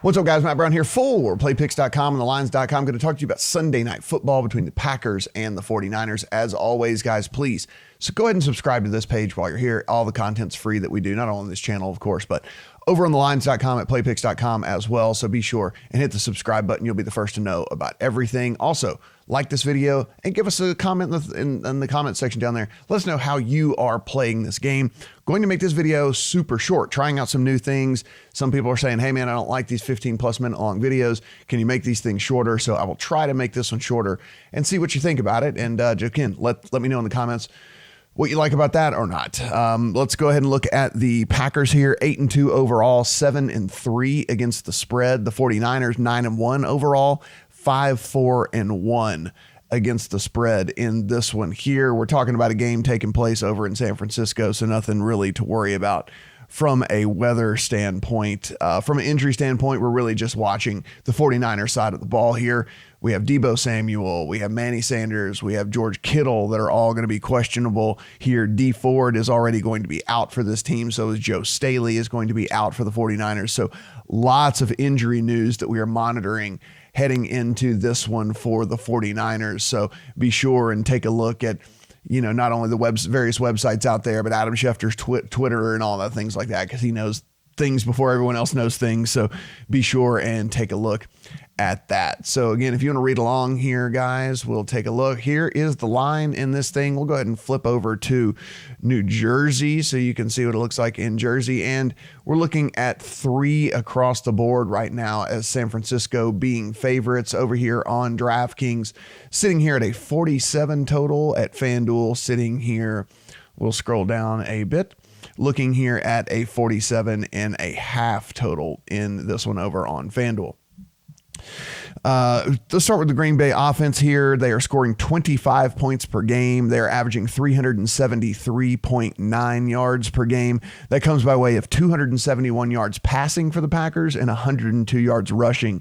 What's up, guys? Matt Brown here for playpicks.com and thelines.com. I'm going to talk to you about Sunday night football between the Packers and the 49ers. As always, guys, please, so go ahead and subscribe to this page while you're here. All the content's free that we do, not only on this channel, of course, but over on thelines.com at playpicks.com as well. So be sure and hit the subscribe button. You'll be the first to know about everything. Also, like this video and give us a comment in the comment section down there. Let us know how you are playing this game. Going to make this video super short, trying out some new things. Some people are saying, hey man, I don't like these 15+ minute long videos. Can you make these things shorter? So I will try to make this one shorter and see what you think about it. And again, let me know in the comments what you like about that or not. Let's go ahead and look at the Packers here. 8-2 overall, 7-3 against the spread. The 49ers 9-1 overall, 5-4-1 against the spread in this one here. We're talking about a game taking place over in San Francisco, so nothing really to worry about from a weather standpoint. From an injury standpoint, we're really just watching the 49ers side of the ball here. We have Deebo Samuel, we have Manny Sanders, we have George Kittle that are all going to be questionable here. D Ford is already going to be out for this team. So is Joe Staley is going to be out for the 49ers. So lots of injury news that we are monitoring heading into this one for the 49ers. So be sure and take a look at, you know, not only the various websites out there, but Adam Schefter's Twitter and all that things like that, because he knows things before everyone else knows things. So be sure and take a look at that. So again, if you want to read along here, guys, we'll take a look. Here is the line in this thing. We'll go ahead and flip over to New Jersey so you can see what it looks like in Jersey. And we're looking at 3 across the board right now, as San Francisco being favorites over here on DraftKings, sitting here at a 47 total. At FanDuel sitting here, we'll scroll down a bit, looking here at a 47.5 total in this one over on FanDuel. Let's start with the Green Bay offense here. They are scoring 25 points per game. They're averaging 373.9 yards per game. That comes by way of 271 yards passing for the Packers and 102 yards rushing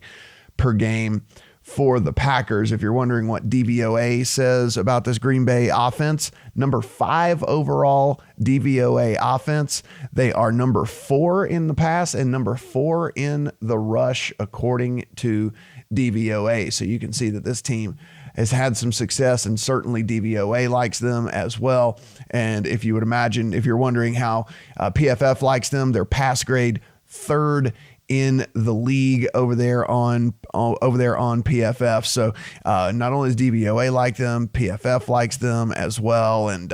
per game for the Packers. If you're wondering what DVOA says about this Green Bay offense, number 5 overall DVOA offense. They are number 4 in the pass and number 4 in the rush, according to DVOA. So you can see that this team has had some success, and certainly DVOA likes them as well. And if you would imagine, if you're wondering how PFF likes them, their pass grade 3rd in the league over there on PFF. So not only does DVOA like them, PFF likes them as well. And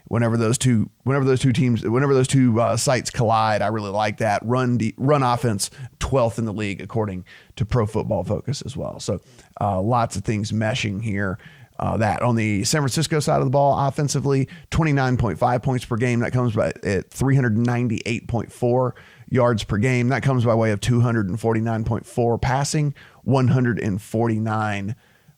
whenever those two sites collide, I really like that. Run offense 12th in the league according to Pro Football Focus as well. So lots of things meshing here. That on the San Francisco side of the ball, offensively, 29.5 points per game. That comes by at 398.4 yards per game. That comes by way of 249.4 passing, 149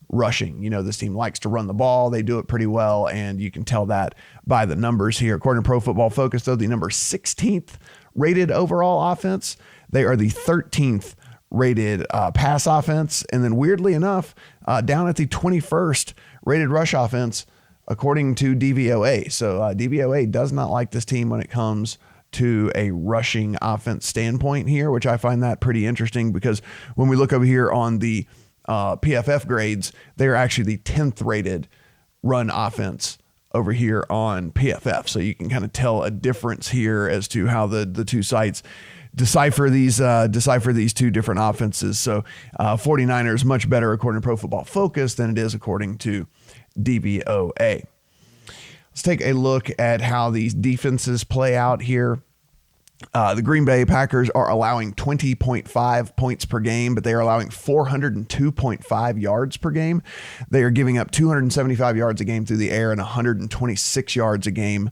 rushing. You know, this team likes to run the ball. They do it pretty well, and you can tell that by the numbers here. According to Pro Football Focus, though, the number 16th rated overall offense. They are the 13th rated pass offense. And then weirdly enough, down at the 21st rated rush offense, according to DVOA. So DVOA does not like this team when it comes to a rushing offense standpoint here, which I find that pretty interesting, because when we look over here on the PFF grades, they are actually the 10th rated run offense over here on PFF. So you can kind of tell a difference here as to how the two sites decipher these two different offenses. So 49ers much better according to Pro Football Focus than it is according to DVOA. Let's take a look at how these defenses play out here. The Green Bay Packers are allowing 20.5 points per game, but they are allowing 402.5 yards per game. They are giving up 275 yards a game through the air and 126 yards a game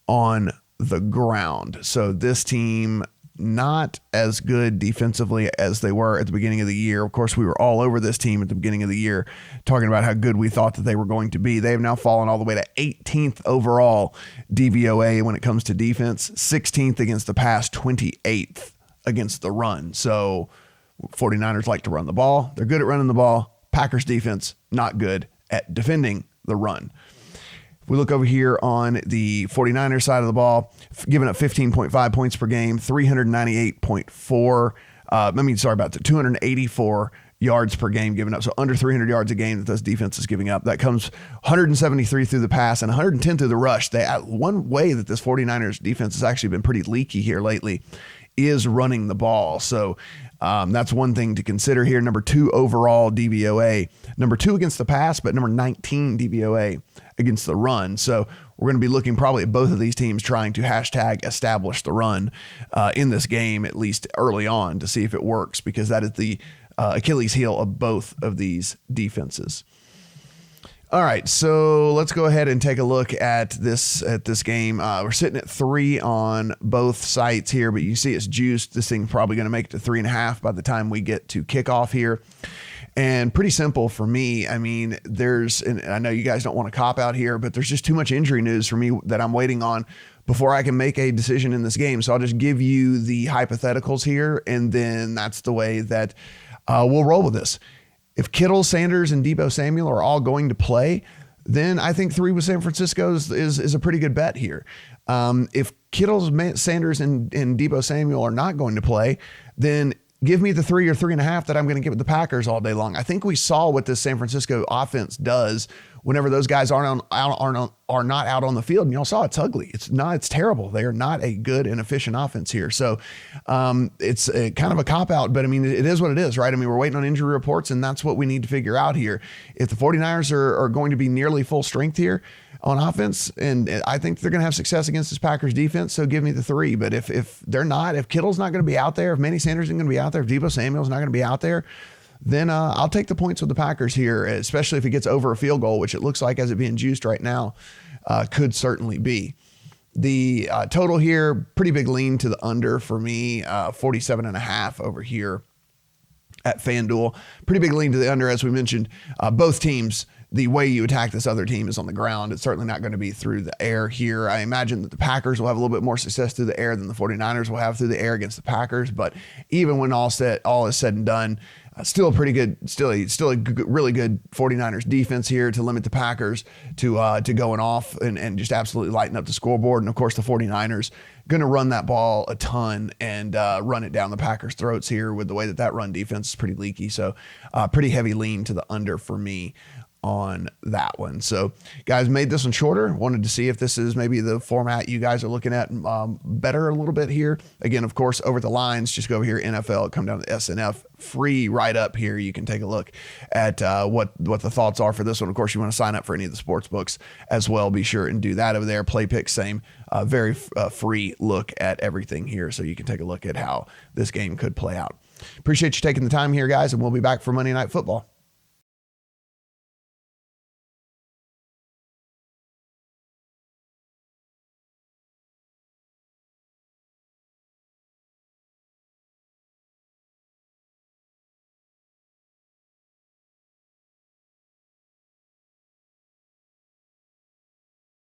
on the ground. So this team, not as good defensively as they were at the beginning of the year. Of course, we were all over this team at the beginning of the year, talking about how good we thought that they were going to be. They have now fallen all the way to 18th overall DVOA when it comes to defense, 16th against the pass, 28th against the run. So 49ers like to run the ball. They're good at running the ball. Packers defense, not good at defending the run. We look over here on the 49ers side of the ball, giving up 15.5 points per game, 398.4 Sorry about that. 284 yards per game given up. So under 300 yards a game that this defense is giving up. That comes 173 through the pass and 110 through the rush. One way that this 49ers defense has actually been pretty leaky here lately is running the ball. So that's one thing to consider here. Number 2 overall DVOA. Number 2 against the pass, but number 19 DVOA against the run. So we're going to be looking probably at both of these teams trying to hashtag establish the run in this game, at least early on, to see if it works, because that is the Achilles heel of both of these defenses. All right, so let's go ahead and take a look at this game. We're sitting at 3 on both sites here, but you see it's juiced. This thing's probably going to make it to 3.5 by the time we get to kickoff here. And pretty simple for me. I mean, and I know you guys don't want to cop out here, but there's just too much injury news for me that I'm waiting on before I can make a decision in this game. So I'll just give you the hypotheticals here, and then that's the way that we'll roll with this. If Kittle, Sanders, and Deebo Samuel are all going to play, then I think 3 with San Francisco is a pretty good bet here. If Kittle, Sanders, and Deebo Samuel are not going to play, then give me the 3 or 3.5 that I'm going to give the Packers all day long. I think we saw what this San Francisco offense does whenever those guys are not out on the field. And y'all saw it's ugly. It's terrible. They are not a good and efficient offense here. So it's kind of a cop-out, but I mean, it is what it is, right? I mean, we're waiting on injury reports, and that's what we need to figure out here. If the 49ers are going to be nearly full strength here on offense, and I think they're going to have success against this Packers defense, so give me the 3. But if they're not, if Kittle's not going to be out there, if Manny Sanders isn't going to be out there, if Deebo Samuel's not going to be out there, then I'll take the points with the Packers here, especially if it gets over a field goal, which it looks like, as it being juiced right now, could certainly be. The total here, pretty big lean to the under for me, 47.5 over here at FanDuel. Pretty big lean to the under, as we mentioned. Both teams, the way you attack this other team is on the ground. It's certainly not going to be through the air here. I imagine that the Packers will have a little bit more success through the air than the 49ers will have through the air against the Packers. But even when all is said and done, still a pretty good, still a really good 49ers defense here to limit the Packers to going off and just absolutely lighten up the scoreboard. And of course, the 49ers going to run that ball a ton and run it down the Packers' throats here with the way that run defense is pretty leaky. So pretty heavy lean to the under for me on that one. So guys, made this one shorter. Wanted to see if this is maybe the format you guys are looking at better a little bit here. Again, of course, over the lines, just go over here, NFL, come down to SNF, free right up here. You can take a look at what the thoughts are for this one. Of course, you want to sign up for any of the sports books as well. Be sure and do that over there. Play pick, same, very free look at everything here. So you can take a look at how this game could play out. Appreciate you taking the time here, guys, and we'll be back for Monday Night Football.